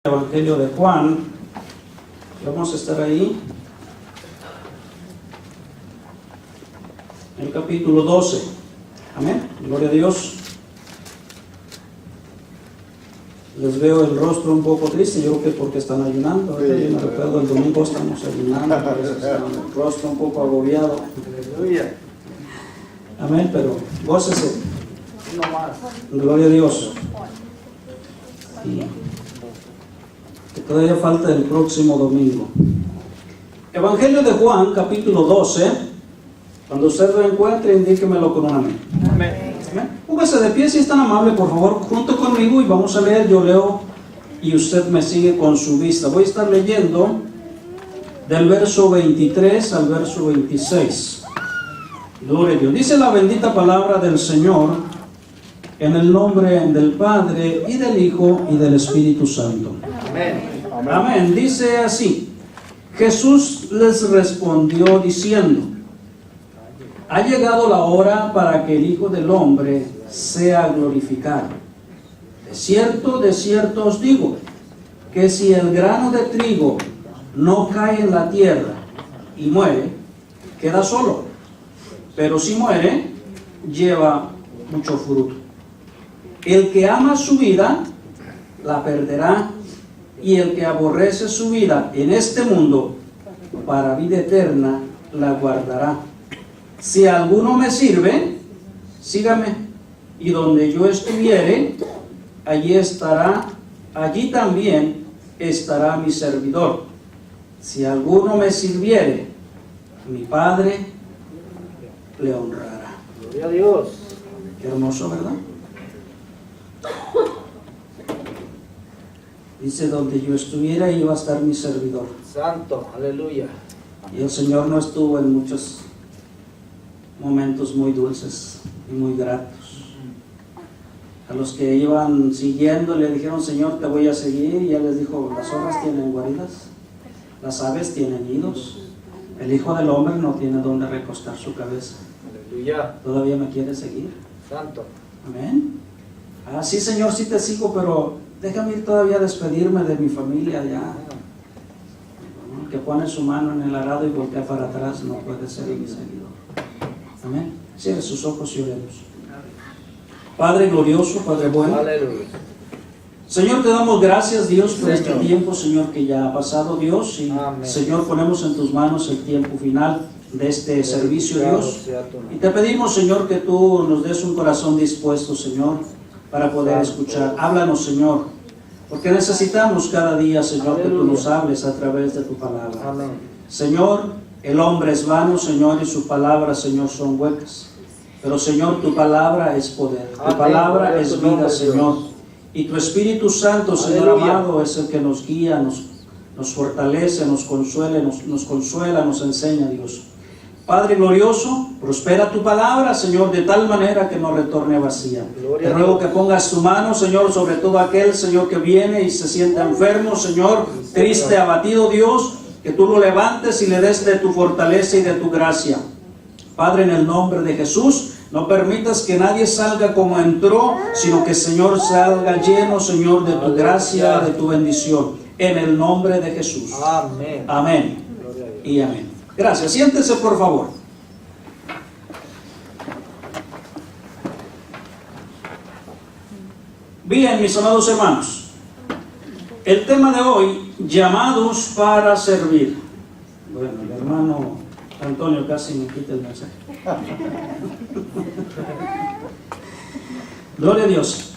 Evangelio de Juan, vamos a estar ahí, en el capítulo 12, amén, gloria a Dios. Les veo el rostro un poco triste, yo creo que porque están ayunando. Yo me recuerdo el domingo estamos ayunando, el rostro un poco agobiado, amén, pero gócese, gloria a Dios. Que todavía falta el próximo domingo. Evangelio de Juan, capítulo 12. Cuando usted lo encuentre, indíquemelo con un amén. Amén. Póngase de pie si es tan amable, por favor, junto conmigo, y vamos a leer. Yo leo y usted me sigue con su vista. Voy a estar leyendo del verso 23 al verso 26. Gloria a Dios. Dice la bendita palabra del Señor, en el nombre del Padre, y del Hijo, y del Espíritu Santo. Amén. Amén. Dice así: Jesús les respondió diciendo: ha llegado la hora para que el Hijo del Hombre sea glorificado. De cierto os digo, que si el grano de trigo no cae en la tierra y muere, queda solo. Pero si muere, lleva mucho fruto. El que ama su vida, la perderá, y el que aborrece su vida en este mundo, para vida eterna, la guardará. Si alguno me sirve, sígame, y donde yo estuviere, allí también estará mi servidor. Si alguno me sirviere, mi Padre le honrará. Gloria a Dios. Qué hermoso, ¿verdad? Dice: donde yo estuviera, iba a estar mi servidor. Santo, aleluya. Y el Señor no estuvo en muchos momentos muy dulces y muy gratos. A los que iban siguiendo le dijeron: Señor, te voy a seguir. Y Él les dijo: las zorras tienen guaridas, las aves tienen nidos, el Hijo del Hombre no tiene donde recostar su cabeza. Aleluya. ¿Todavía me quieres seguir? Santo. Amén. Ah, sí, Señor, sí te sigo, pero déjame ir todavía a despedirme de mi familia ya. Que pone su mano en el arado y voltea para atrás no puede ser mi seguidor. Amén. Cierre sus ojos y oremos. Padre glorioso, Padre bueno. Aleluya. Señor, te damos gracias, Dios, por este tiempo, Señor, que ya ha pasado, Dios. Y Amén. Señor, ponemos en tus manos el tiempo final de este servicio, Dios. Y te pedimos, Señor, que tú nos des un corazón dispuesto, Señor, para poder escuchar. Háblanos, Señor, porque necesitamos cada día, Señor, que tú nos hables a través de tu palabra. Amén. Señor, el hombre es vano, Señor, y sus palabras, Señor, son huecas. Pero, Señor, tu palabra es poder. Tu palabra es vida, Señor. Y tu Espíritu Santo, Señor amado, es el que nos guía, nos fortalece, nos consuela, nos enseña, Dios. Padre glorioso, prospera tu palabra, Señor, de tal manera que no retorne vacía. Te ruego que pongas tu mano, Señor, sobre todo aquel, Señor, que viene y se sienta enfermo, Señor, triste, abatido, Dios, que tú lo levantes y le des de tu fortaleza y de tu gracia. Padre, en el nombre de Jesús, no permitas que nadie salga como entró, sino que, Señor, salga lleno, Señor, de tu gracia, de tu bendición. En el nombre de Jesús. Amén. Amén y amén. Gracias. Siéntese, por favor. Bien, mis amados hermanos, el tema de hoy: llamados para servir. Bueno, el hermano Antonio casi me quita el mensaje. Gloria a Dios.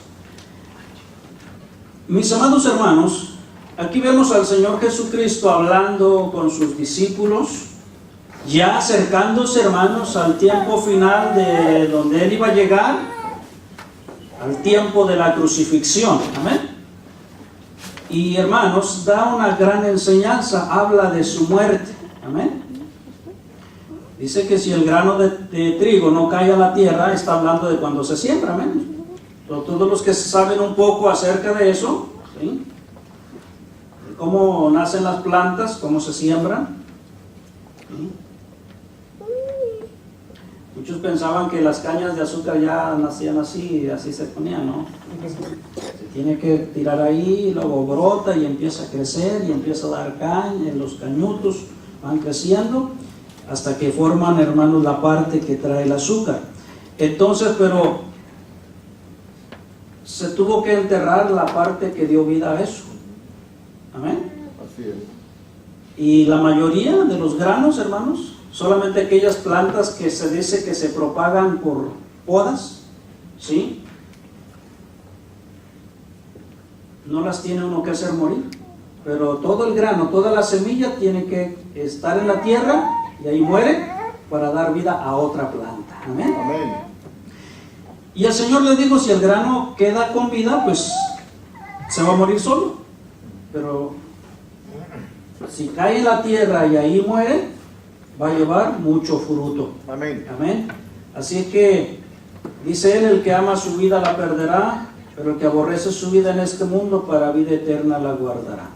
Mis amados hermanos, aquí vemos al Señor Jesucristo hablando con sus discípulos, ya acercándose, hermanos, al tiempo final de donde Él iba a llegar, al tiempo de la crucifixión. Amén. Y, hermanos, da una gran enseñanza, habla de su muerte. Amén. Dice que si el grano de trigo no cae a la tierra, está hablando de cuando se siembra. Amén. Todos los que saben un poco acerca de eso, ¿sí? Cómo nacen las plantas, cómo se siembran. ¿Sí? Muchos pensaban que las cañas de azúcar ya nacían así, y así se ponían, ¿no? tiene que tirar ahí, y luego brota y empieza a crecer y empieza a dar caña, los cañutos van creciendo hasta que forman, hermanos, la parte que trae el azúcar. Entonces, pero se tuvo que enterrar la parte que dio vida a eso. Amén. Así es. Y la mayoría de los granos, hermanos, solamente aquellas plantas que se dice que se propagan por podas, ¿sí? No las tiene uno que hacer morir, pero todo el grano, toda la semilla tiene que estar en la tierra y ahí muere para dar vida a otra planta. Amén. Amén. Y el Señor le dijo, si el grano queda con vida, pues se va a morir solo. Pero si cae en la tierra y ahí muere, va a llevar mucho fruto. Amén. Amén. Así que dice él, el que ama su vida la perderá, pero el que aborrece su vida en este mundo, para vida eterna la guardará.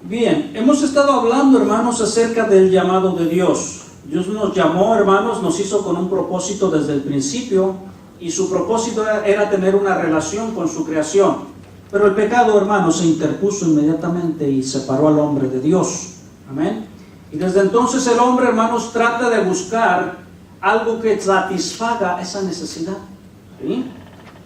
Bien, hemos estado hablando, hermanos, acerca del llamado de Dios. Dios nos llamó, hermanos, nos hizo con un propósito desde el principio, y su propósito era tener una relación con su creación. Pero el pecado, hermanos, se interpuso inmediatamente y separó al hombre de Dios. Amén. Y desde entonces el hombre, hermanos, trata de buscar algo que satisfaga esa necesidad. ¿Sí?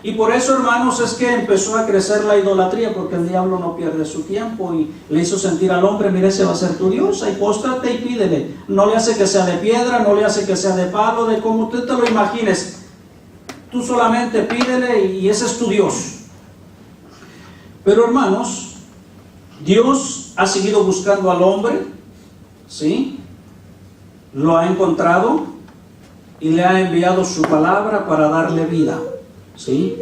Y por eso, hermanos, es que empezó a crecer la idolatría, porque el diablo no pierde su tiempo y le hizo sentir al hombre, mire, ese va a ser tu Dios, ahí póstrate y pídele. No le hace que sea de piedra, no le hace que sea de palo, de como usted te lo imagines. Tú solamente pídele y ese es tu Dios. Pero, hermanos, Dios ha seguido buscando al hombre, ¿sí? Lo ha encontrado y le ha enviado su palabra para darle vida, ¿sí?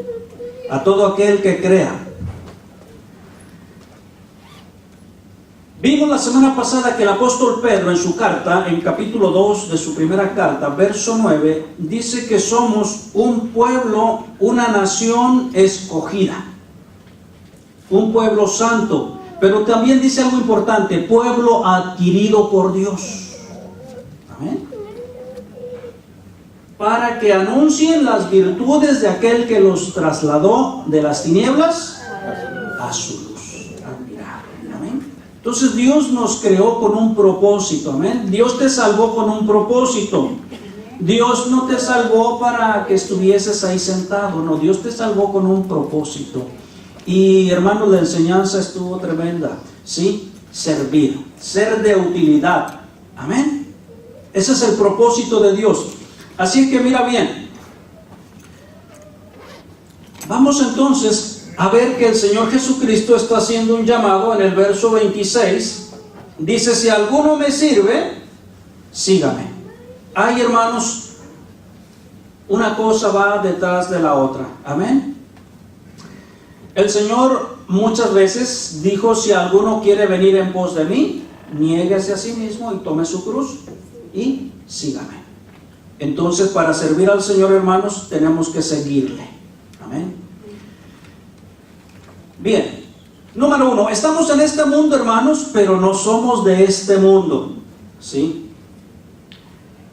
A todo aquel que crea. Vimos la semana pasada que el apóstol Pedro en su carta, en capítulo 2 de su primera carta, verso 9, dice que somos un pueblo, una nación escogida, un pueblo santo, pero también dice algo importante, pueblo adquirido por Dios. Amén. Para que anuncien las virtudes de aquel que los trasladó de las tinieblas a su luz admirable. Amén. Entonces Dios nos creó con un propósito. Amén. Dios te salvó con un propósito. Dios no te salvó para que estuvieses ahí sentado, no, Dios te salvó con un propósito. Y hermanos, la enseñanza estuvo tremenda, ¿sí? Servir, ser de utilidad. Amén. Ese es el propósito de Dios. Así que mira bien, vamos entonces a ver que el Señor Jesucristo está haciendo un llamado en el verso 26. Dice, si alguno me sirve, sígame. Ay, hermanos, una cosa va detrás de la otra. Amén. El Señor muchas veces dijo, si alguno quiere venir en pos de mí, niéguese a sí mismo y tome su cruz y sígame. Entonces, para servir al Señor, hermanos, tenemos que seguirle. Amén. Bien, número 1, estamos en este mundo, hermanos, pero no somos de este mundo, ¿sí?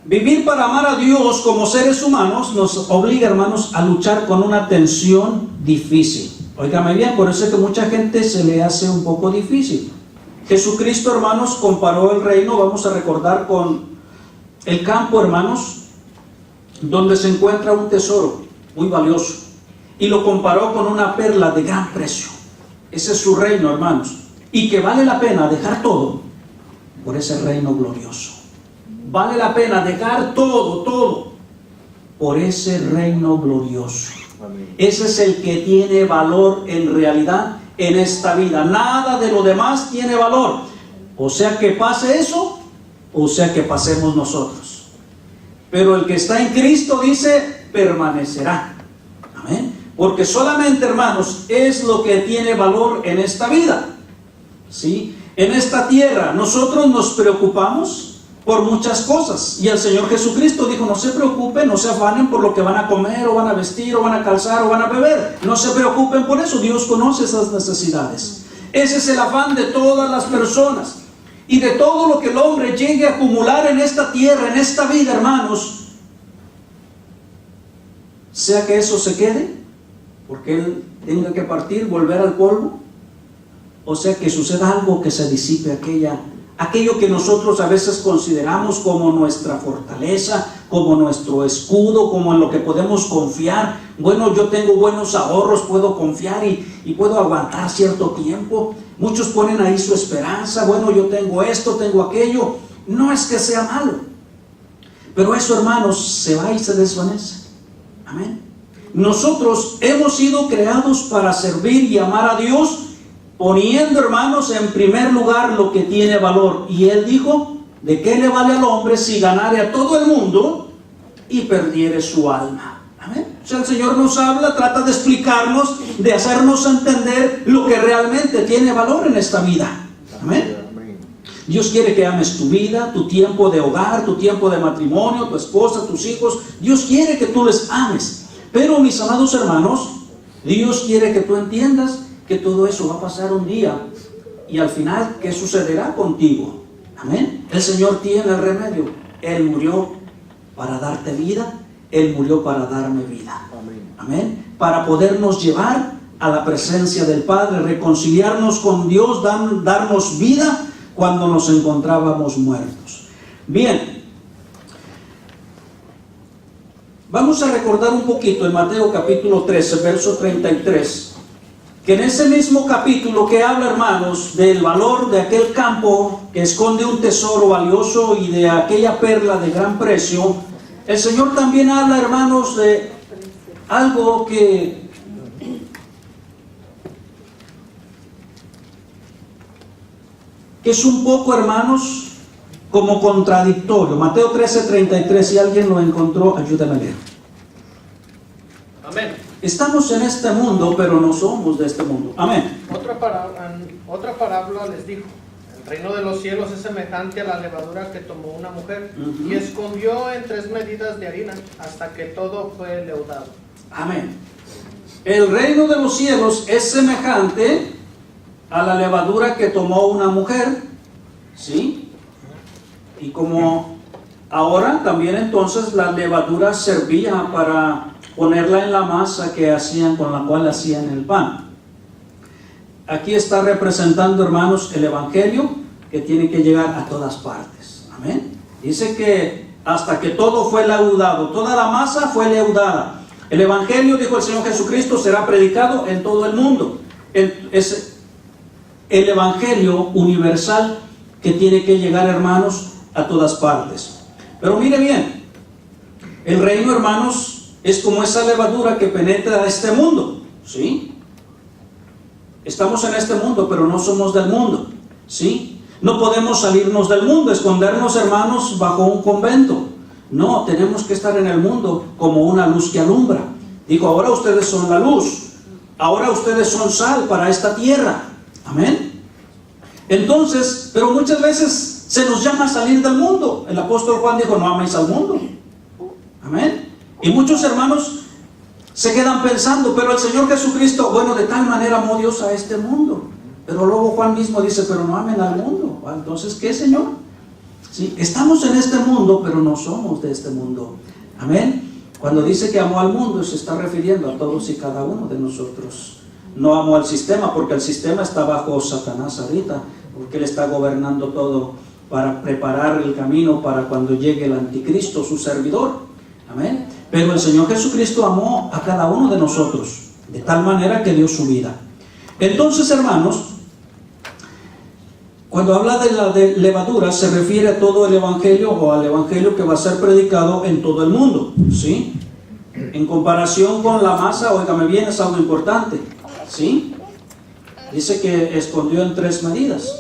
Vivir para amar a Dios como seres humanos nos obliga, hermanos, a luchar con una tensión difícil. Óigame bien, por eso es que mucha gente se le hace un poco difícil. Jesucristo, hermanos, comparó el reino, vamos a recordar, con el campo, hermanos, donde se encuentra un tesoro muy valioso, y lo comparó con una perla de gran precio. Ese es su reino, hermanos, y que vale la pena dejar todo por ese reino glorioso. Vale la pena dejar todo por ese reino glorioso. Amén. Ese es el que tiene valor en realidad en esta vida. Nada de lo demás tiene valor. O sea que pase eso, o sea que pasemos nosotros. Pero el que está en Cristo, dice, permanecerá. Amén. Porque solamente, hermanos, es lo que tiene valor en esta vida. ¿Sí? En esta tierra nosotros nos preocupamos por muchas cosas, y el Señor Jesucristo dijo, no se preocupen, no se afanen por lo que van a comer, o van a vestir, o van a calzar, o van a beber. No se preocupen por eso, Dios conoce esas necesidades. Ese es el afán de todas las personas, y de todo lo que el hombre llegue a acumular en esta tierra, en esta vida, hermanos, sea que eso se quede, porque Él tenga que partir, volver al polvo. O sea, que suceda algo, que se disipe aquello que nosotros a veces consideramos como nuestra fortaleza, como nuestro escudo, como en lo que podemos confiar. Bueno, yo tengo buenos ahorros, puedo confiar y puedo aguantar cierto tiempo. Muchos ponen ahí su esperanza. Bueno, yo tengo esto, tengo aquello. No es que sea malo, pero eso, hermanos, se va y se desvanece. Amén. Nosotros hemos sido creados para servir y amar a Dios, poniendo, hermanos, en primer lugar lo que tiene valor. Y Él dijo: ¿de qué le vale al hombre si ganare a todo el mundo y perdiere su alma? Amén. O sea, el Señor nos habla, trata de explicarnos, de hacernos entender lo que realmente tiene valor en esta vida. Amén. Dios quiere que ames tu vida, tu tiempo de hogar, tu tiempo de matrimonio, tu esposa, tus hijos. Dios quiere que tú les ames. Pero, mis amados hermanos, Dios quiere que tú entiendas que todo eso va a pasar un día, y al final, ¿qué sucederá contigo? Amén. El Señor tiene el remedio. Él murió para darte vida. Él murió para darme vida. Amén. Para podernos llevar a la presencia del Padre, reconciliarnos con Dios, darnos vida cuando nos encontrábamos muertos. Bien, vamos a recordar un poquito en Mateo capítulo 13, verso 33, que en ese mismo capítulo que habla, hermanos, del valor de aquel campo que esconde un tesoro valioso y de aquella perla de gran precio, el Señor también habla, hermanos, de algo que es un poco, hermanos, como contradictorio. Mateo 13:33, si alguien lo encontró, ayúdame a leer. Amén. Estamos en este mundo, pero no somos de este mundo. Amén. Otra parábola les dijo: el reino de los cielos es semejante a la levadura que tomó una mujer y escondió en 3 medidas de harina hasta que todo fue leudado. Amén. El reino de los cielos es semejante a la levadura que tomó una mujer, ¿sí? Y como ahora también entonces la levadura servía para ponerla en la masa que hacían, con la cual hacían el pan. Aquí está representando, hermanos, el evangelio que tiene que llegar a todas partes. Amén. Dice que hasta que todo fue leudado, toda la masa fue leudada. El evangelio, dijo el Señor Jesucristo, será predicado en todo el mundo. Es el evangelio universal que tiene que llegar, hermanos, a todas partes. Pero mire bien, el reino, hermanos, es como esa levadura que penetra a este mundo, ¿sí? Estamos en este mundo, pero no somos del mundo, ¿sí? No podemos salirnos del mundo, escondernos, hermanos, bajo un convento. No, tenemos que estar en el mundo como una luz que alumbra. Digo, ahora ustedes son la luz, ahora ustedes son sal para esta tierra. Amén. Entonces, pero muchas veces se nos llama a salir del mundo. El apóstol Juan dijo: no améis al mundo. Amén. Y muchos hermanos se quedan pensando, pero el Señor Jesucristo, bueno, de tal manera amó Dios a este mundo. Pero luego Juan mismo dice: pero no amen al mundo. Entonces, ¿qué, Señor? Sí, estamos en este mundo, pero no somos de este mundo. Amén. Cuando dice que amó al mundo, se está refiriendo a todos y cada uno de nosotros. No amó al sistema, porque el sistema está bajo Satanás ahorita, porque él está gobernando todo para preparar el camino para cuando llegue el anticristo, su servidor. Amén. Pero el Señor Jesucristo amó a cada uno de nosotros, de tal manera que dio su vida. Entonces, hermanos, cuando habla de la levadura, se refiere a todo el evangelio, o al evangelio que va a ser predicado en todo el mundo, ¿sí? En comparación con la masa, óigame bien, es algo importante, ¿sí? Dice que escondió en 3 medidas,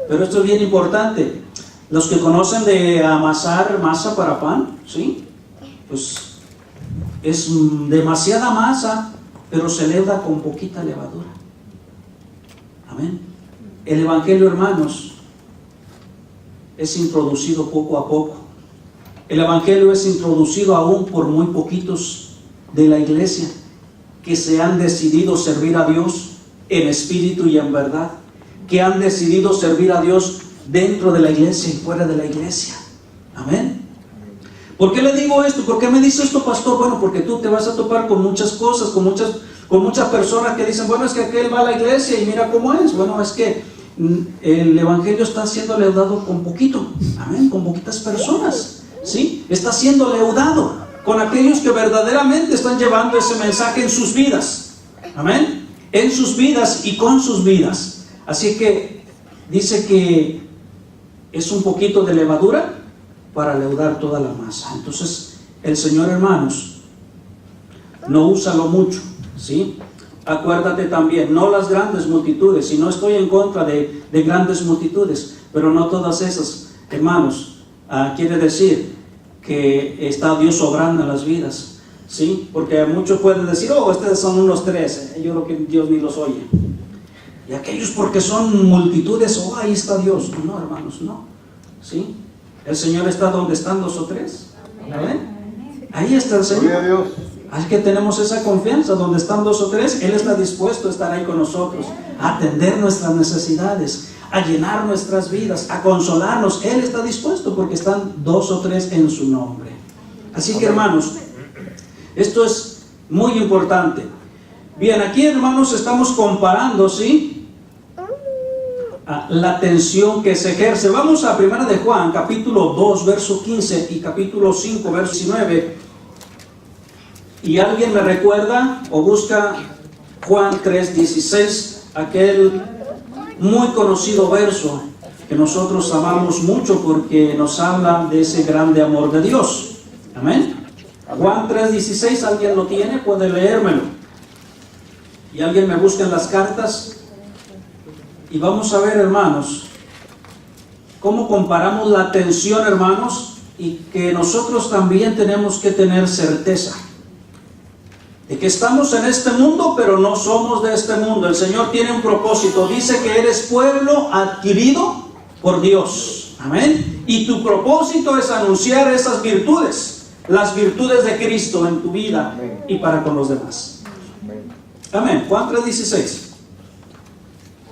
pero esto es bien importante. Los que conocen de amasar masa para pan, ¿sí? Pues es demasiada masa, pero se leuda con poquita levadura. Amén. El evangelio, hermanos, es introducido poco a poco. El evangelio es introducido aún por muy poquitos de la iglesia que se han decidido servir a Dios en espíritu y en verdad, que han decidido servir a Dios dentro de la iglesia y fuera de la iglesia. Amén. ¿Por qué le digo esto? ¿Por qué me dice esto, pastor? Bueno, porque tú te vas a topar con muchas cosas, con con muchas personas que dicen, bueno, es que aquel va a la iglesia y mira cómo es. Bueno, es que el evangelio está siendo leudado con poquito, amén, con poquitas personas, ¿sí? Está siendo leudado con aquellos que verdaderamente están llevando ese mensaje en sus vidas, amén, en sus vidas y con sus vidas. Así que dice que es un poquito de levadura para leudar toda la masa. Entonces el Señor, hermanos, no usa lo mucho, ¿sí? Acuérdate también, no las grandes multitudes, y no estoy en contra de grandes multitudes, pero no todas esas, hermanos, quiere decir que está Dios obrando en las vidas, ¿sí? Porque muchos pueden decir, oh, ustedes son unos 13, yo creo que Dios ni los oye. Y aquellos porque son multitudes, oh, ahí está Dios. No, hermanos, no, ¿sí? El Señor está donde están 2 o 3, ¿amén? Ahí está el Señor. Así que tenemos esa confianza, donde están 2 o 3, Él está dispuesto a estar ahí con nosotros, a atender nuestras necesidades, a llenar nuestras vidas, a consolarnos. Él está dispuesto porque están 2 o 3 en su nombre. Así que, hermanos, esto es muy importante. Bien, aquí, hermanos, estamos comparando, ¿sí?, la tensión que se ejerce. Vamos a 1 de Juan, capítulo 2, verso 15 y capítulo 5, verso 19. Y alguien me recuerda o busca Juan 3:16, aquel muy conocido verso que nosotros amamos mucho porque nos habla de ese grande amor de Dios. Amén. Juan 3:16, ¿alguien lo tiene? Puede leérmelo. Y alguien me busca en las cartas. Y vamos a ver, hermanos, cómo comparamos la tensión, hermanos, y que nosotros también tenemos que tener certeza de que estamos en este mundo, pero no somos de este mundo. El Señor tiene un propósito. Dice que eres pueblo adquirido por Dios. Amén. Y tu propósito es anunciar esas virtudes, las virtudes de Cristo en tu vida. Amén. Y para con los demás. Amén. Juan 3:16.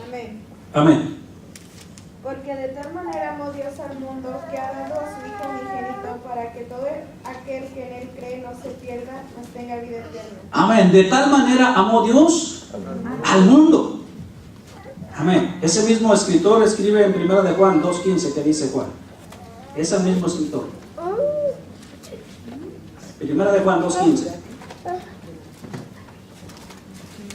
Amén. Amén. Porque de tal manera amó Dios al mundo que ha dado a su Hijo unigénito para que todo aquel que en Él cree no se pierda, mas tenga vida eterna. Amén. De tal manera amó Dios al mundo. Amén. Ese mismo escritor escribe en 1 de Juan 2:15, que dice Juan. Es el mismo escritor. 1 de Juan 2:15.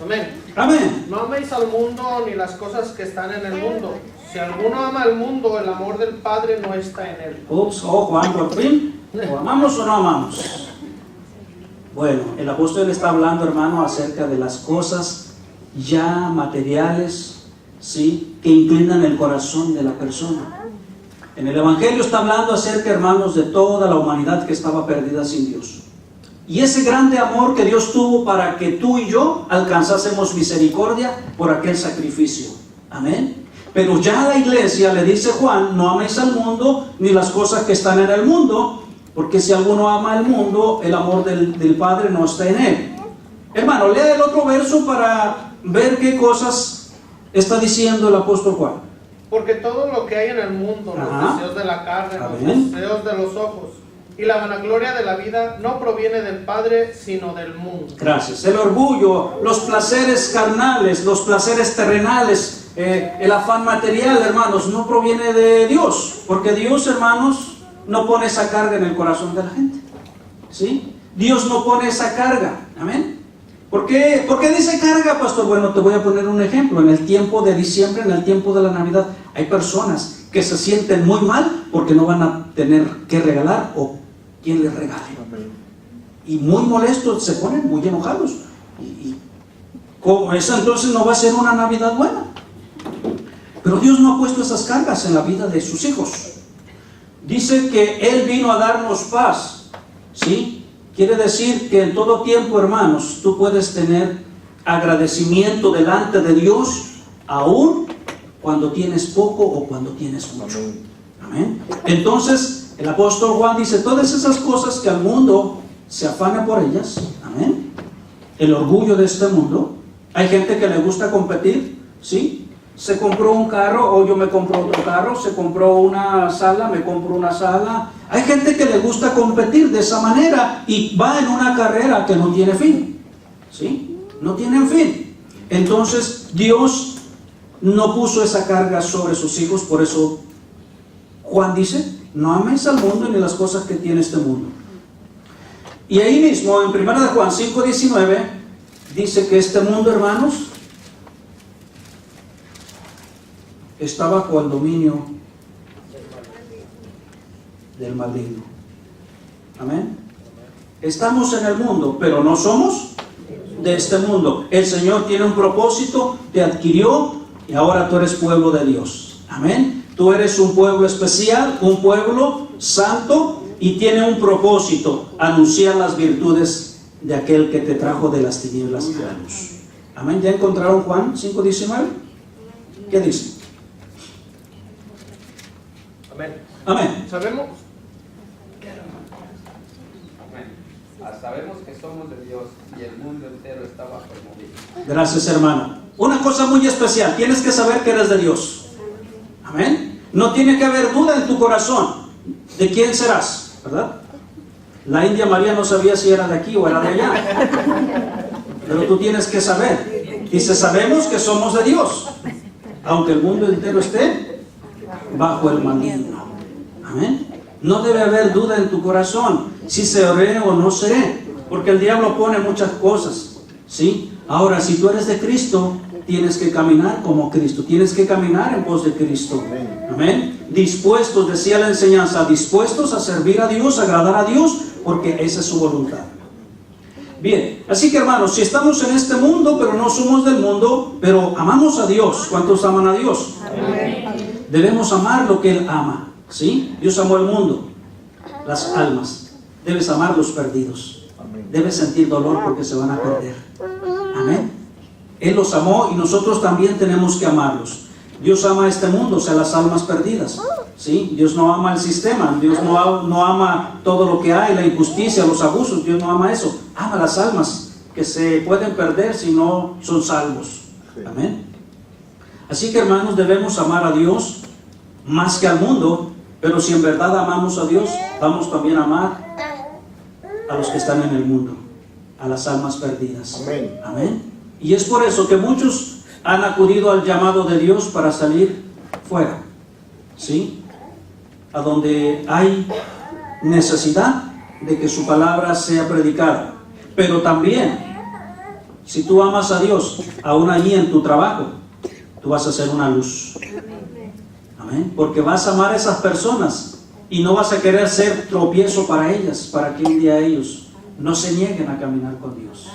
Amén. Amén. No améis al mundo ni las cosas que están en el mundo. Si alguno ama al mundo, el amor del Padre no está en él. Ups, oh Juan, por fin. ¿O amamos o no amamos? Bueno, el apóstol está hablando, hermano, acerca de las cosas ya materiales, ¿sí?, que inclinan el corazón de la persona. En el Evangelio está hablando acerca, hermanos, de toda la humanidad que estaba perdida sin Dios. Y ese grande amor que Dios tuvo para que tú y yo alcanzásemos misericordia por aquel sacrificio. Amén. Pero ya la iglesia le dice Juan, no améis al mundo ni las cosas que están en el mundo, porque si alguno ama al mundo, el amor del Padre no está en él. Hermano, lea el otro verso para ver qué cosas está diciendo el apóstol Juan. Porque todo lo que hay en el mundo, los deseos de la carne, Amén, los deseos de los ojos y la vanagloria de la vida, no proviene del Padre, sino del mundo. Gracias. El orgullo, los placeres carnales, los placeres terrenales, el afán material, hermanos, no proviene de Dios, porque Dios, hermanos, no pone esa carga en el corazón de la gente, ¿sí? Dios no pone esa carga. Amén. ¿Por qué dice carga, pastor? Bueno, te voy a poner un ejemplo. En el tiempo de diciembre, en el tiempo de la Navidad, hay personas que se sienten muy mal porque no van a tener que regalar o quien les regale. Y muy molestos, se ponen muy enojados. Y como eso, entonces no va a ser una Navidad buena. Pero Dios no ha puesto esas cargas en la vida de sus hijos. Dice que Él vino a darnos paz, ¿sí? Quiere decir que en todo tiempo, hermanos, tú puedes tener agradecimiento delante de Dios, aún cuando tienes poco o cuando tienes mucho. Amén. Entonces, el apóstol Juan dice, todas esas cosas que al mundo se afana por ellas, amén, el orgullo de este mundo. Hay gente que le gusta competir, ¿sí? Se compró un carro, o yo me compro otro carro. Se compró una sala, me compro una sala. Hay gente que le gusta competir de esa manera y va en una carrera que no tiene fin, ¿sí? no tienen fin. Entonces Dios no puso esa carga sobre sus hijos. Por eso Juan dice, no améis al mundo ni las cosas que tiene este mundo. Y ahí mismo en 1 de Juan 5:19 dice que este mundo, hermanos, está bajo el dominio del maligno. Amén. Estamos en el mundo, pero no somos de este mundo. El Señor tiene un propósito, te adquirió y ahora tú eres pueblo de Dios. Amén. Tú eres un pueblo especial, un pueblo santo, y tiene un propósito: anunciar las virtudes de aquel que te trajo de las tinieblas a la luz. Amén. ¿Ya encontraron Juan 5:19? ¿Qué dice? Amén. Amén. Sabemos Sabemos que somos de Dios y el mundo entero está bajo el dominio. Gracias, hermano. Una cosa muy especial: tienes que saber que eres de Dios. Amén. No tiene que haber duda en tu corazón de quién serás, ¿verdad? La India María no sabía si era de aquí o era de allá, pero tú tienes que saber. Dice, sabemos que somos de Dios, aunque el mundo entero esté bajo el maligno. Amén. No debe haber duda en tu corazón si seré o no seré, porque el diablo pone muchas cosas, ¿sí? Ahora, si tú eres de Cristo, tienes que caminar como Cristo, tienes que caminar en pos de Cristo. Amén. Dispuestos, decía la enseñanza, dispuestos a servir a Dios, a agradar a Dios, porque esa es su voluntad. Bien, así que hermanos, si estamos en este mundo, pero no somos del mundo, pero amamos a Dios. ¿Cuántos aman a Dios? Amén. Debemos amar lo que Él ama. ¿Sí? Dios amó el mundo, las almas. Debes amar los perdidos. Debes sentir dolor porque se van a perder. Amén. Él los amó y nosotros también tenemos que amarlos. Dios ama este mundo, o sea, las almas perdidas. ¿Sí? Dios no ama el sistema. Dios no ama todo lo que hay, la injusticia, los abusos. Dios no ama eso. Ama las almas que se pueden perder si no son salvos. Amén. Así que, hermanos, debemos amar a Dios más que al mundo. Pero si en verdad amamos a Dios, vamos también a amar a los que están en el mundo, a las almas perdidas. Amén. Amén. Y es por eso que muchos han acudido al llamado de Dios para salir fuera, ¿sí? A donde hay necesidad de que su palabra sea predicada. Pero también, si tú amas a Dios, aún allí en tu trabajo, tú vas a ser una luz. Amén. Porque vas a amar a esas personas y no vas a querer ser tropiezo para ellas, para que un día ellos no se nieguen a caminar con Dios.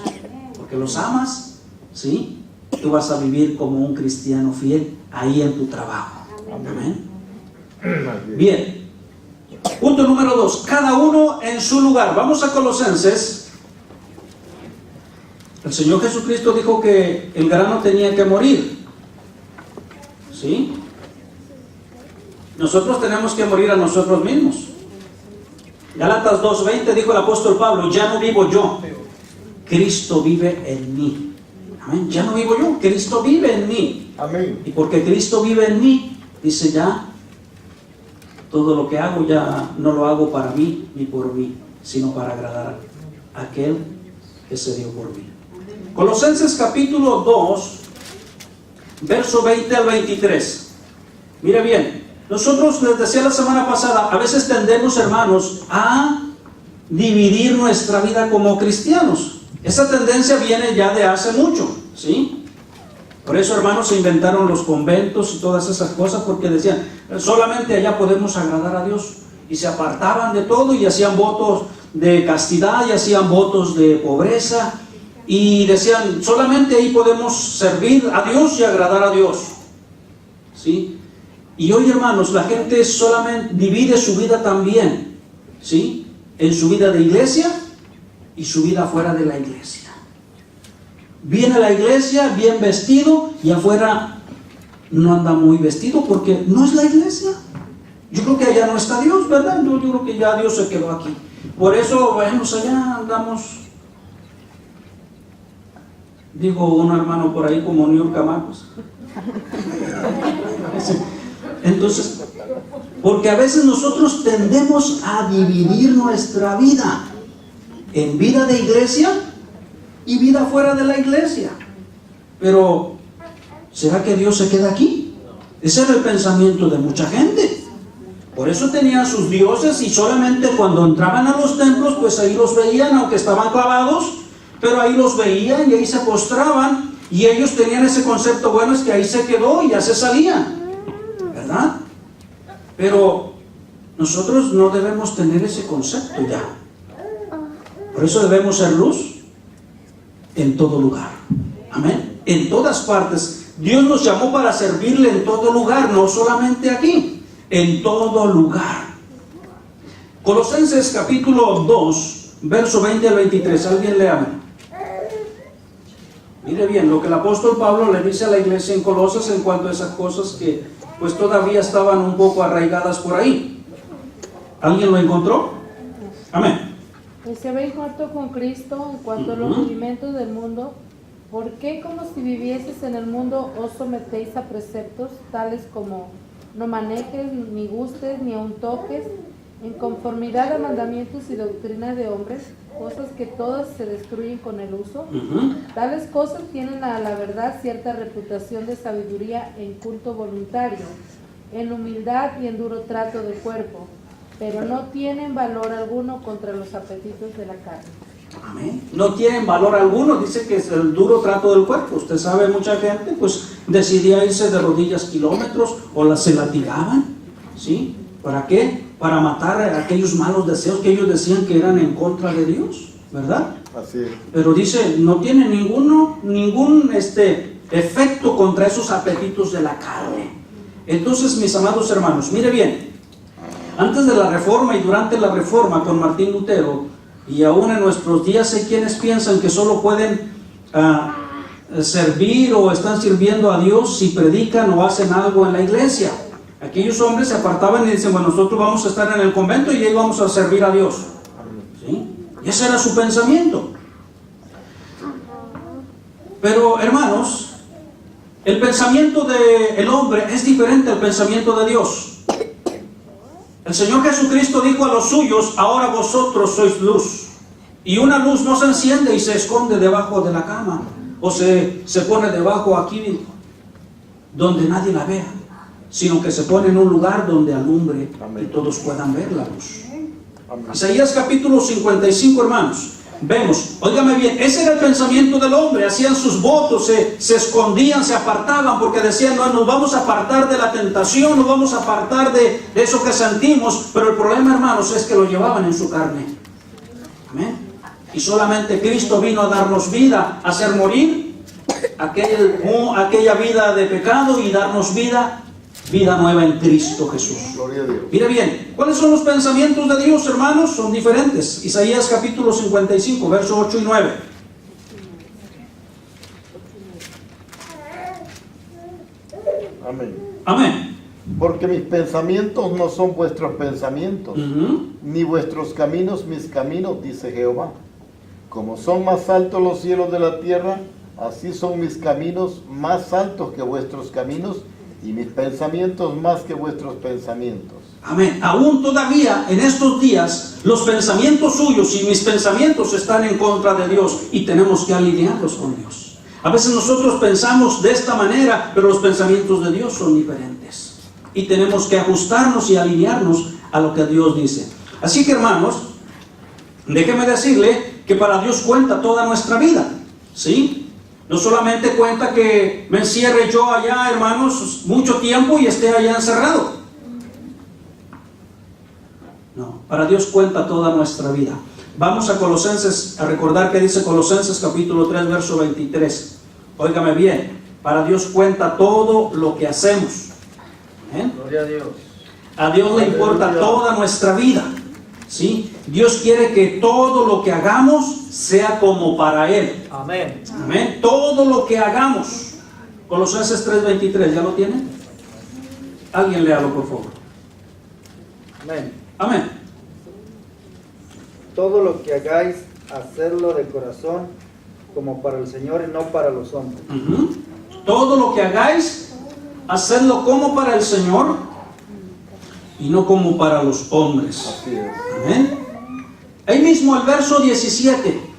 Porque los amas, ¿sí? Tú vas a vivir como un cristiano fiel ahí en tu trabajo. Amén. Bien. Punto número 2. Cada uno en su lugar. Vamos a Colosenses. El Señor Jesucristo dijo que el grano tenía que morir. ¿Sí? Nosotros tenemos que morir a nosotros mismos. Gálatas 2:20 dijo el apóstol Pablo, ya no vivo yo, Cristo vive en mí. Amén. Ya no vivo yo, Cristo vive en mí. Amén. Y porque Cristo vive en mí, dice ya, todo lo que hago ya no lo hago para mí ni por mí, sino para agradar a aquel que se dio por mí. Colosenses capítulo 2, verso 20 al 23. Mire bien. Nosotros, les decía la semana pasada, a veces tendemos, hermanos, a dividir nuestra vida como cristianos. Esa tendencia viene ya de hace mucho, ¿sí? Por eso, hermanos, se inventaron los conventos y todas esas cosas, porque decían, solamente allá podemos agradar a Dios. Y se apartaban de todo y hacían votos de castidad y hacían votos de pobreza. Y decían, solamente ahí podemos servir a Dios y agradar a Dios, ¿sí? Y hoy, hermanos, la gente solamente divide su vida también, ¿sí? En su vida de iglesia y su vida fuera de la iglesia. Viene a la iglesia bien vestido y afuera no anda muy vestido porque no es la iglesia. Yo creo que allá no está Dios, ¿verdad? Yo creo que ya Dios se quedó aquí. Por eso, bueno, allá andamos, dijo un hermano por ahí, como New York Camacos. Entonces, porque a veces nosotros tendemos a dividir nuestra vida en vida de iglesia y vida fuera de la iglesia. Pero, ¿será que Dios se queda aquí? Ese era el pensamiento de mucha gente. Por eso tenían sus dioses y solamente cuando entraban a los templos, pues ahí los veían, aunque estaban clavados, pero ahí los veían y ahí se postraban, y ellos tenían ese concepto, bueno, es que ahí se quedó y ya se salían, ¿verdad? Pero nosotros no debemos tener ese concepto ya. Por eso debemos ser luz en todo lugar. Amén. En todas partes. Dios nos llamó para servirle en todo lugar, no solamente aquí, en todo lugar. Colosenses capítulo 2, verso 20 al 23. ¿Alguien léame? Mire bien lo que el apóstol Pablo le dice a la iglesia en Colosas en cuanto a esas cosas que pues todavía estaban un poco arraigadas por ahí. ¿Alguien lo encontró? Amén. Pues se habéis muerto con Cristo en cuanto a los rudimentos del mundo. ¿Por qué, como si vivieses en el mundo, os sometéis a preceptos tales como no manejes, ni gustes, ni aun toques, en conformidad a mandamientos y doctrinas de hombres, cosas que todas se destruyen con el uso? Tales cosas tienen a la verdad cierta reputación de sabiduría en culto voluntario, en humildad y en duro trato de cuerpo, pero no tienen valor alguno contra los apetitos de la carne. Amén. No tienen valor alguno, dice que es el duro trato del cuerpo. Usted sabe, mucha gente pues decidía irse de rodillas kilómetros o se latigaban, ¿sí? ¿Para qué? Para matar a aquellos malos deseos que ellos decían que eran en contra de Dios, ¿verdad? Así es. Pero dice, no tiene ningún efecto contra esos apetitos de la carne. Entonces, mis amados hermanos, mire bien, antes de la Reforma y durante la Reforma con Martín Lutero, y aún en nuestros días hay quienes piensan que solo pueden servir o están sirviendo a Dios si predican o hacen algo en la iglesia. Aquellos hombres se apartaban y dicen, bueno, nosotros vamos a estar en el convento y ahí vamos a servir a Dios, ¿sí? Y ese era su pensamiento. Pero hermanos, el pensamiento del hombre es diferente al pensamiento de Dios. El Señor Jesucristo dijo a los suyos, ahora vosotros sois luz. Y una luz no se enciende y se esconde debajo de la cama, o se pone debajo aquí donde nadie la vea, sino que se pone en un lugar donde alumbre y todos puedan ver la luz. Isaías capítulo 55, hermanos. Vemos, óigame bien, ese era el pensamiento del hombre. Hacían sus votos, se escondían, se apartaban, porque decían, no, nos vamos a apartar de la tentación, nos vamos a apartar de eso que sentimos. Pero el problema, hermanos, es que lo llevaban en su carne. Amén. Y solamente Cristo vino a darnos vida, a hacer morir aquella vida de pecado y darnos vida nueva en Cristo Jesús. Gloria a Dios. Mira bien, ¿cuáles son los pensamientos de Dios, hermanos? Son diferentes. Isaías capítulo 55, versos 8 y 9. Amén. Amén. Porque mis pensamientos no son vuestros pensamientos, ni vuestros caminos mis caminos, dice Jehová. Como son más altos los cielos de la tierra, así son mis caminos más altos que vuestros caminos, y mis pensamientos más que vuestros pensamientos. Amén. Aún todavía en estos días los pensamientos suyos y mis pensamientos están en contra de Dios y tenemos que alinearlos con Dios. A veces nosotros pensamos de esta manera, pero los pensamientos de Dios son diferentes y tenemos que ajustarnos y alinearnos a lo que Dios dice. Así que, hermanos, déjeme decirle que para Dios cuenta toda nuestra vida, ¿sí? No solamente cuenta que me encierre yo allá, hermanos, mucho tiempo y esté allá encerrado. No, para Dios cuenta toda nuestra vida. Vamos a Colosenses, a recordar que dice Colosenses capítulo 3, verso 23. Óigame bien, para Dios cuenta todo lo que hacemos. ¿Eh? Gloria a Dios. A Dios le importa toda nuestra vida, ¿sí? Dios quiere que todo lo que hagamos sea como para Él. Amén. Amén. Todo lo que hagamos. Colosenses 3:23, ¿ya lo tienen? Alguien léalo, por favor. Amén. Amén. Todo lo que hagáis, hacerlo de corazón, como para el Señor y no para los hombres. Todo lo que hagáis, hacedlo como para el Señor y no como para los hombres. Así es. Amén. Ahí mismo el verso 17.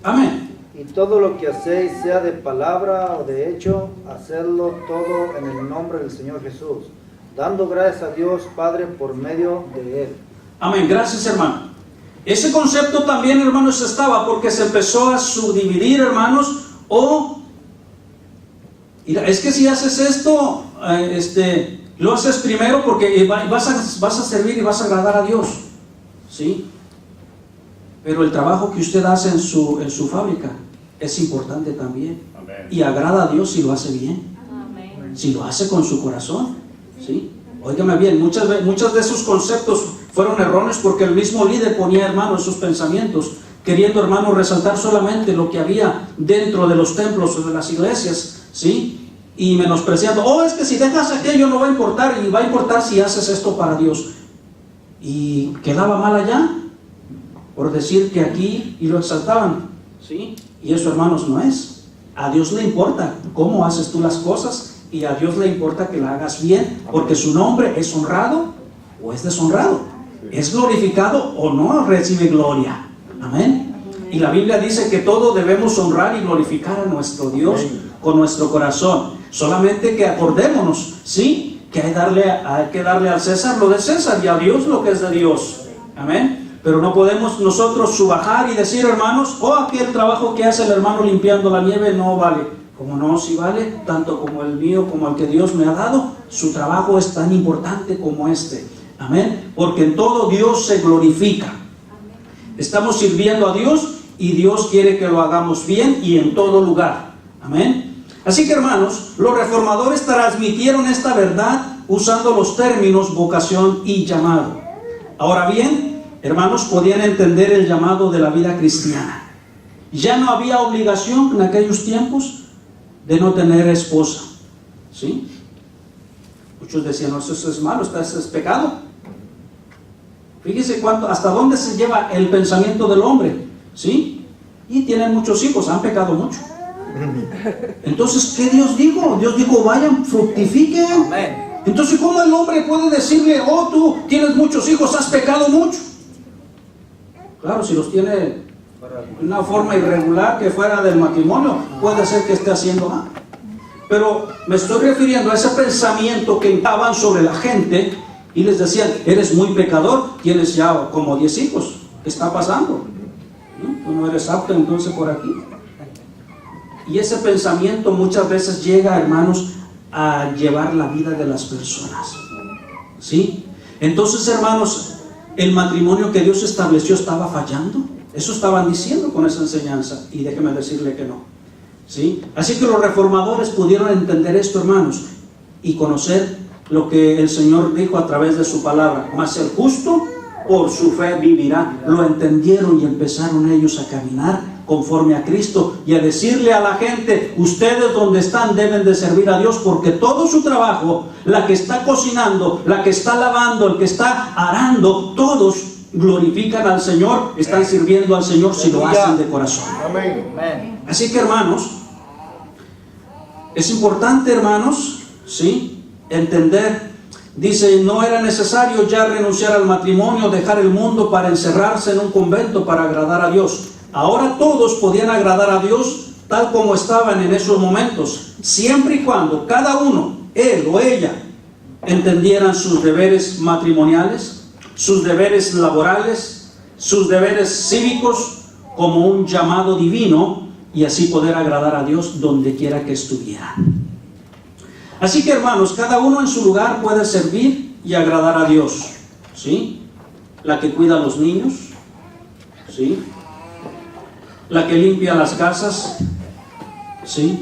Amén. Y todo lo que hacéis, sea de palabra o de hecho, hacedlo todo en el nombre del Señor Jesús, dando gracias a Dios Padre por medio de Él. Amén. Gracias, hermano. Ese concepto también, hermanos, estaba porque se empezó a subdividir, hermanos, es que si haces esto, lo haces primero porque vas a servir y vas a agradar a Dios, ¿sí? Pero el trabajo que usted hace en su fábrica es importante también. Amén. Y agrada a Dios si lo hace bien. Amén. Si lo hace con su corazón, ¿sí? Óigame bien, muchas de esos conceptos fueron erróneos porque el mismo líder ponía, hermano, esos pensamientos, queriendo, hermano, resaltar solamente lo que había dentro de los templos o de las iglesias, ¿sí? Y menospreciando, es que si dejas aquello no va a importar, y va a importar si haces esto para Dios. Y quedaba mal allá por decir que aquí, y lo exaltaban, ¿sí? Y eso, hermanos, no es. A Dios le importa cómo haces tú las cosas, y a Dios le importa que la hagas bien, porque su nombre es honrado o es deshonrado, es glorificado o no recibe gloria. Amén. Y la Biblia dice que todo debemos honrar y glorificar a nuestro Dios con nuestro corazón. Solamente que acordémonos, ¿sí? Que hay que darle al César lo de César y a Dios lo que es de Dios. Amén. Pero no podemos nosotros subajar y decir, hermanos, aquel trabajo que hace el hermano limpiando la nieve no vale. Como no, si vale, tanto como el mío, como el que Dios me ha dado, su trabajo es tan importante como este. Amén. Porque en todo Dios se glorifica. Estamos sirviendo a Dios y Dios quiere que lo hagamos bien y en todo lugar. Amén. Así que, hermanos, los reformadores transmitieron esta verdad usando los términos vocación y llamado. Ahora bien, hermanos, podían entender el llamado de la vida cristiana. Ya no había obligación en aquellos tiempos de no tener esposa, ¿sí? Muchos decían, no, eso es malo, eso es pecado. Fíjese hasta dónde se lleva el pensamiento del hombre, ¿sí? Y tienen muchos hijos, han pecado mucho. Entonces, ¿qué Dios dijo? Dios dijo, vayan, fructifiquen. Amén. Entonces, ¿cómo el hombre puede decirle, tú tienes muchos hijos, has pecado mucho? Claro, si los tiene de una forma irregular que fuera del matrimonio, puede ser que esté haciendo mal. Pero me estoy refiriendo a ese pensamiento que entraban sobre la gente y les decían, eres muy pecador, tienes ya como 10 hijos, ¿qué está pasando? Tú no eres apto entonces por aquí. Y ese pensamiento muchas veces llega, hermanos, a llevar la vida de las personas, ¿sí? Entonces, hermanos, el matrimonio que Dios estableció estaba fallando. Eso estaban diciendo con esa enseñanza, y déjeme decirle que no, ¿sí? Así que los reformadores pudieron entender esto, hermanos, y conocer lo que el Señor dijo a través de su palabra. Mas el justo por su fe vivirá. Lo entendieron y empezaron ellos a caminar conforme a Cristo y a decirle a la gente, ustedes donde están deben de servir a Dios, porque todo su trabajo, la que está cocinando, la que está lavando, el que está arando, todos glorifican al Señor, están sirviendo al Señor si lo hacen de corazón. Amén. Así que, hermanos, es importante, hermanos, ¿sí?, entender. Dice, no era necesario ya renunciar al matrimonio, dejar el mundo para encerrarse en un convento para agradar a Dios. Ahora todos podían agradar a Dios tal como estaban en esos momentos, siempre y cuando cada uno, él o ella, entendieran sus deberes matrimoniales, sus deberes laborales, sus deberes cívicos como un llamado divino, y así poder agradar a Dios donde quiera que estuvieran. Así que, hermanos, cada uno en su lugar puede servir y agradar a Dios, ¿sí? La que cuida a los niños, ¿sí? La que limpia las casas, ¿sí?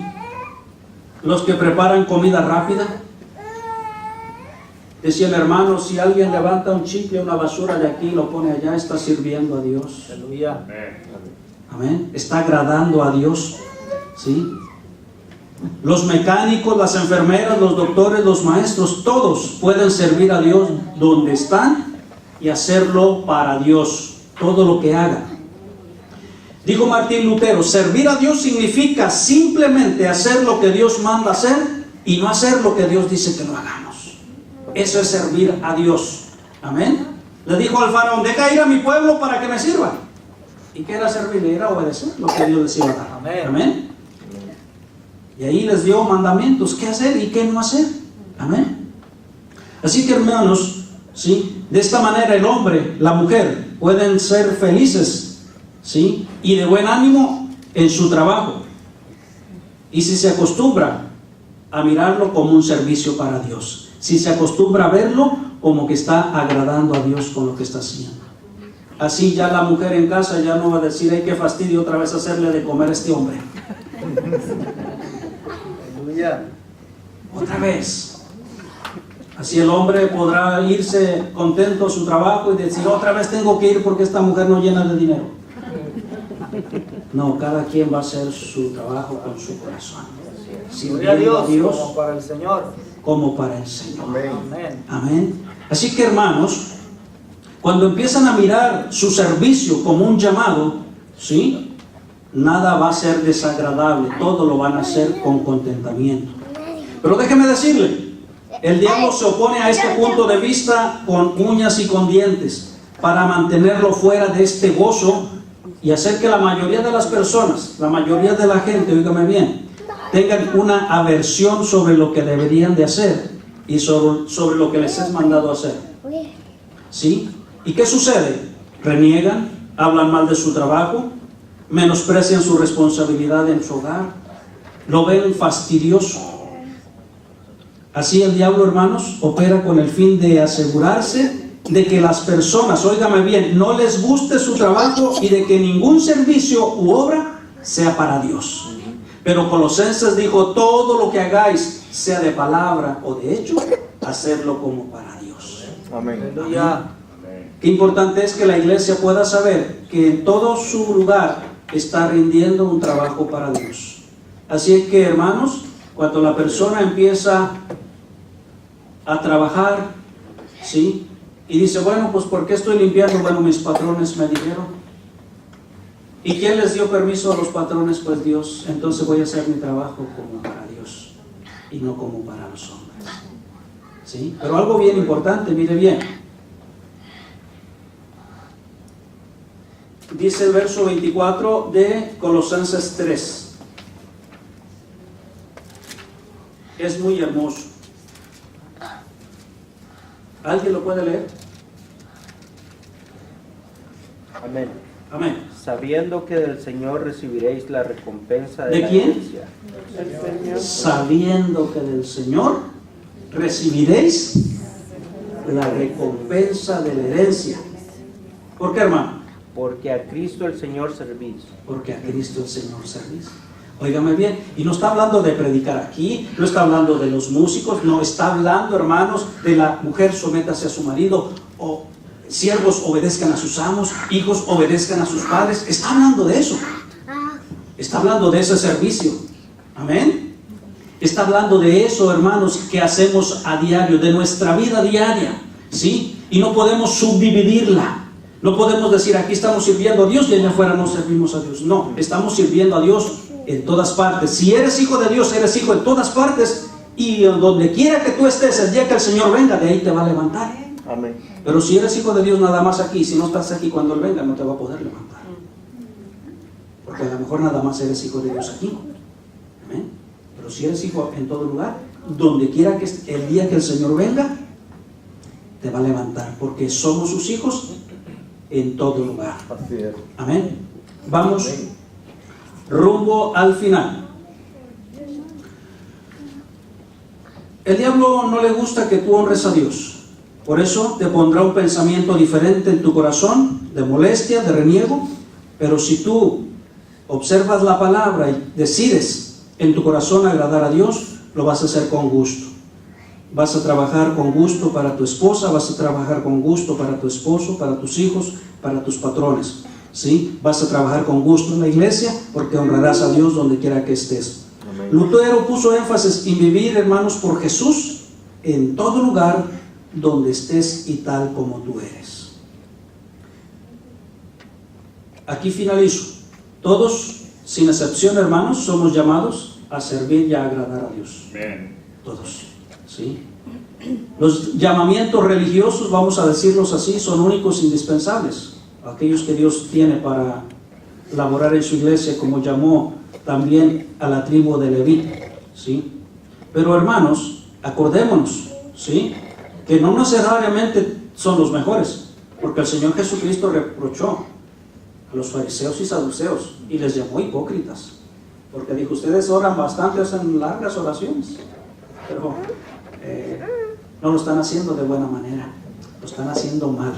Los que preparan comida rápida. Decía el hermano, si alguien levanta un chicle, una basura de aquí y lo pone allá, está sirviendo a Dios. Aleluya. Amén. Está agradando a Dios, ¿sí? Los mecánicos, las enfermeras, los doctores, los maestros, todos pueden servir a Dios donde están y hacerlo para Dios, todo lo que hagan. Dijo Martín Lutero, servir a Dios significa simplemente hacer lo que Dios manda hacer y no hacer lo que Dios dice que no hagamos. Eso es servir a Dios. Amén. Le dijo al faraón, deja ir a mi pueblo para que me sirva. ¿Y qué era servirle? Era obedecer lo que Dios les iba a dar. Amén. Amén. Y ahí les dio mandamientos, qué hacer y qué no hacer. Amén. Así que, hermanos, ¿sí? De esta manera el hombre, la mujer pueden ser felices, ¿sí? Y de buen ánimo en su trabajo. Y si se acostumbra a mirarlo como un servicio para Dios, si se acostumbra a verlo como que está agradando a Dios con lo que está haciendo, así ya la mujer en casa ya no va a decir, ay, qué fastidio otra vez hacerle de comer a este hombre. Aleluya. Otra vez. Así el hombre podrá irse contento a su trabajo y decir, otra vez tengo que ir porque esta mujer no llena de dinero. No, cada quien va a hacer su trabajo con su corazón. Gloria a Dios, como para el Señor. Como para el Señor. Amén. Amén. Así que, hermanos, cuando empiezan a mirar su servicio como un llamado, ¿sí? Nada va a ser desagradable, todo lo van a hacer con contentamiento. Pero déjeme decirle, el diablo se opone a este punto de vista con uñas y con dientes para mantenerlo fuera de este gozo y hacer que la mayoría de las personas, la mayoría de la gente, oígame bien, tengan una aversión sobre lo que deberían de hacer y sobre lo que les es mandado hacer. ¿Sí? ¿Y qué sucede? Reniegan, hablan mal de su trabajo, menosprecian su responsabilidad en su hogar, lo ven fastidioso. Así el diablo, hermanos, opera con el fin de asegurarse de que las personas, óigame bien, no les guste su trabajo y de que ningún servicio u obra sea para Dios. Pero Colosenses dijo, todo lo que hagáis, sea de palabra o de hecho, hacerlo como para Dios. Amén. Aleluya. Qué importante es que la iglesia pueda saber que en todo su lugar está rindiendo un trabajo para Dios. Así es que, hermanos, cuando la persona empieza a trabajar, ¿sí? Y dice, bueno, pues ¿por qué estoy limpiando? Bueno, mis patrones me dijeron. ¿Y quién les dio permiso a los patrones? Pues Dios. Entonces voy a hacer mi trabajo como para Dios y no como para los hombres. ¿Sí? Pero algo bien importante, mire bien. Dice el verso 24 de Colosenses 3. Es muy hermoso. ¿Alguien lo puede leer? Amén. Amén. Sabiendo que del Señor recibiréis la recompensa ¿De la quién? herencia. Sabiendo que del Señor recibiréis la recompensa de la herencia. ¿Por qué, hermano? Porque a Cristo el Señor servís. Porque a Cristo el Señor servís. Óigame bien, y no está hablando de predicar aquí, no está hablando de los músicos, no está hablando, hermanos, de la mujer sométase a su marido, o siervos obedezcan a sus amos, hijos obedezcan a sus padres. Está hablando de eso. Está hablando de ese servicio. Amén. Está hablando de eso, hermanos, que hacemos a diario, de nuestra vida diaria, ¿sí? Y no podemos subdividirla. No podemos decir, aquí estamos sirviendo a Dios y allá afuera no servimos a Dios. No, estamos sirviendo a Dios en todas partes. Si eres hijo de Dios, eres hijo en todas partes, y donde quiera que tú estés, el día que el Señor venga, de ahí te va a levantar. Amén. Pero si eres hijo de Dios nada más aquí, si no estás aquí cuando Él venga, no te va a poder levantar. Porque a lo mejor nada más eres hijo de Dios aquí. Amén. Pero si eres hijo en todo lugar, donde quiera que estés, el día que el Señor venga, te va a levantar, porque somos sus hijos en todo lugar. Así es. Amén. Vamos rumbo al final. El diablo no le gusta que tú honres a Dios. Por eso te pondrá un pensamiento diferente en tu corazón, de molestia, de reniego. Pero si tú observas la palabra y decides en tu corazón agradar a Dios, lo vas a hacer con gusto. Vas a trabajar con gusto para tu esposa, vas a trabajar con gusto para tu esposo, para tus hijos, para tus patrones. ¿Sí? Vas a trabajar con gusto en la iglesia porque honrarás a Dios donde quiera que estés. Amén. Lutero puso énfasis en vivir, hermanos, por Jesús en todo lugar donde estés y tal como tú eres. Aquí finalizo. Todos, sin excepción, hermanos, somos llamados a servir y a agradar a Dios. Amén. Todos. ¿Sí? Los llamamientos religiosos, vamos a decirlos así, son únicos, indispensables. Aquellos que Dios tiene para laborar en su iglesia, como llamó también a la tribu de Leví, ¿sí? Pero hermanos, acordémonos, ¿sí?, que no necesariamente son los mejores, porque el Señor Jesucristo reprochó a los fariseos y saduceos y les llamó hipócritas, porque dijo, ustedes oran bastante, hacen largas oraciones, pero no lo están haciendo de buena manera, lo están haciendo mal.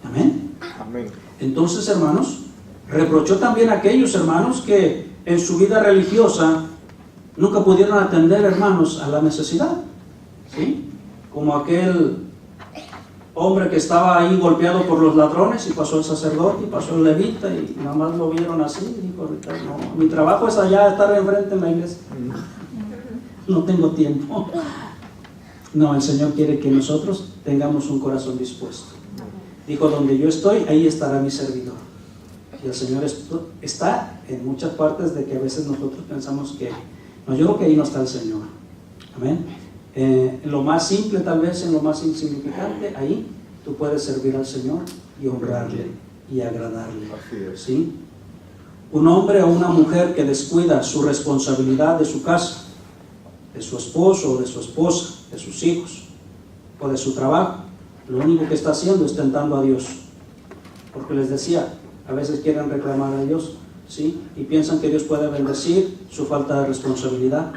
Amén. Amén. Entonces, hermanos, reprochó también a aquellos hermanos que en su vida religiosa nunca pudieron atender, hermanos, a la necesidad, ¿sí? Como aquel hombre que estaba ahí golpeado por los ladrones y pasó el sacerdote y pasó el levita y nada más lo vieron así y dijo, no, mi trabajo es allá, estar enfrente en la iglesia, no tengo tiempo. No, el Señor quiere que nosotros tengamos un corazón dispuesto. Dijo, donde yo estoy, ahí estará mi servidor. Y el Señor está en muchas partes de que a veces nosotros pensamos que no, yo creo que ahí no está el Señor. Amén. En lo más simple, tal vez en lo más insignificante, ahí tú puedes servir al Señor y honrarle y agradarle. ¿Sí? Un hombre o una mujer que descuida su responsabilidad de su casa, de su esposo o de su esposa, de sus hijos o de su trabajo, lo único que está haciendo es tentando a Dios. Porque les decía, a veces quieren reclamar a Dios, ¿sí?, y piensan que Dios puede bendecir su falta de responsabilidad.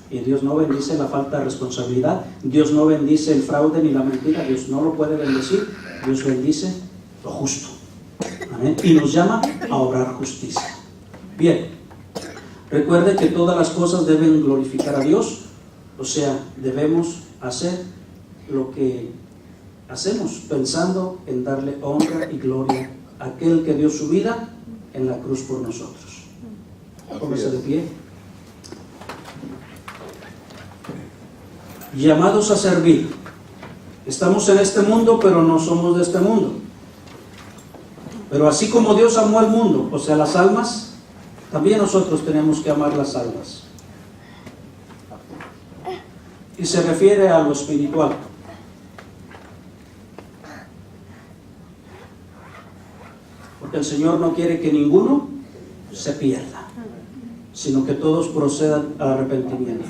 Y Dios no bendice la falta de responsabilidad, Dios no bendice el fraude ni la mentira, Dios no lo puede bendecir, Dios bendice lo justo. Amén. Y nos llama a obrar justicia. Bien, recuerde que todas las cosas deben glorificar a Dios, o sea, debemos hacer lo que hacemos pensando en darle honra y gloria a aquel que dio su vida en la cruz por nosotros. Póngase de pie. Llamados a servir. Estamos en este mundo, pero no somos de este mundo. Pero así como Dios amó al mundo, o sea, las almas, también nosotros tenemos que amar las almas. Y se refiere a lo espiritual. Porque el Señor no quiere que ninguno se pierda, sino que todos procedan al arrepentimiento.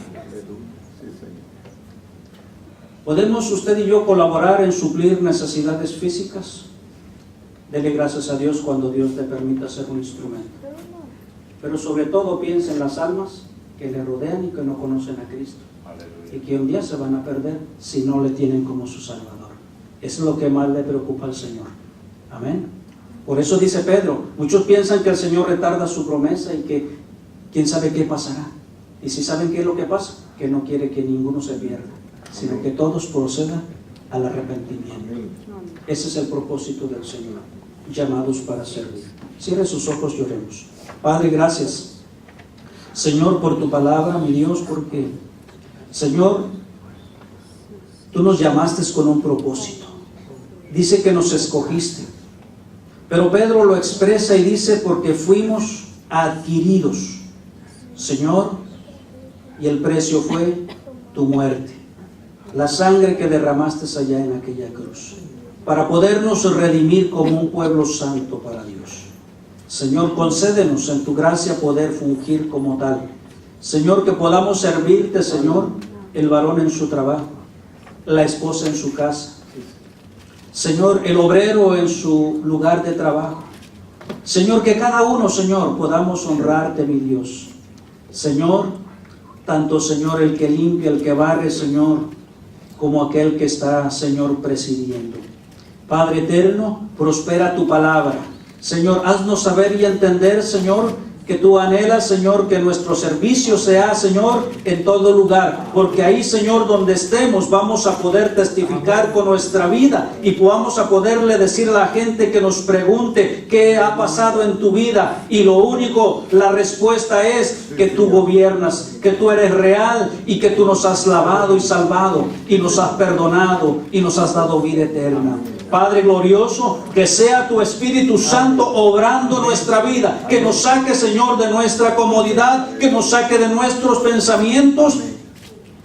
¿Podemos usted y yo colaborar en suplir necesidades físicas? Dele gracias a Dios cuando Dios le permita ser un instrumento. Pero sobre todo piense en las almas que le rodean y que no conocen a Cristo. Y que un día se van a perder si no le tienen como su Salvador. Eso es lo que más le preocupa al Señor. Amén. Por eso dice Pedro, muchos piensan que el Señor retarda su promesa y que quién sabe qué pasará. Y si saben qué es lo que pasa, que no quiere que ninguno se pierda, sino que todos procedan al arrepentimiento. Ese es el propósito del Señor, llamados para servir. Cierre sus ojos y oremos. Padre, gracias, Señor, por tu palabra, mi Dios, porque, Señor, tú nos llamaste con un propósito. Dice que nos escogiste. Pero Pedro lo expresa y dice, porque fuimos adquiridos, Señor, y el precio fue tu muerte, la sangre que derramaste allá en aquella cruz, para podernos redimir como un pueblo santo para Dios. Señor, concédenos en tu gracia poder fungir como tal. Señor, que podamos servirte, Señor, el varón en su trabajo, la esposa en su casa, Señor, el obrero en su lugar de trabajo. Señor, que cada uno, Señor, podamos honrarte, mi Dios. Señor, tanto, Señor, el que limpia, el que barre, Señor, como aquel que está, Señor, presidiendo. Padre eterno, prospera tu palabra. Señor, haznos saber y entender, Señor, que tú anhelas, Señor, que nuestro servicio sea, Señor, en todo lugar, porque ahí, Señor, donde estemos, vamos a poder testificar con nuestra vida y vamos a poderle decir a la gente que nos pregunte qué ha pasado en tu vida, y lo único, la respuesta es que tú gobiernas, que tú eres real y que tú nos has lavado y salvado y nos has perdonado y nos has dado vida eterna. Padre glorioso, que sea tu Espíritu Santo obrando nuestra vida, que nos saque, Señor, de nuestra comodidad, que nos saque de nuestros pensamientos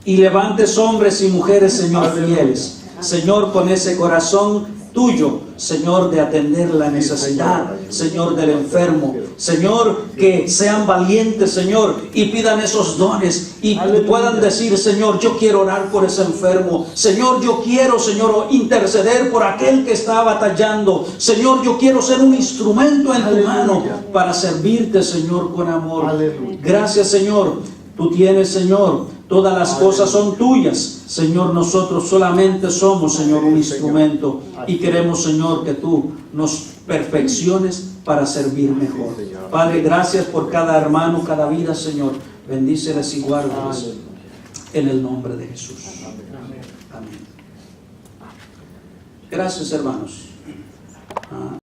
y levantes hombres y mujeres, Señor, fieles. Señor, con ese corazón tuyo, Señor, de atender la necesidad, Señor, del enfermo. Señor, que sean valientes, Señor, y pidan esos dones y puedan decir, Señor, yo quiero orar por ese enfermo. Señor, yo quiero, Señor, interceder por aquel que está batallando. Señor, yo quiero ser un instrumento en tu mano para servirte, Señor, con amor. Gracias, Señor. Tú tienes, Señor, todas las cosas son tuyas. Señor, nosotros solamente somos, Señor, un instrumento. Y queremos, Señor, que tú nos perfecciones para servir mejor. Padre, gracias por cada hermano, cada vida, Señor. Bendíceles y guárdalos en el nombre de Jesús. Amén. Gracias, hermanos.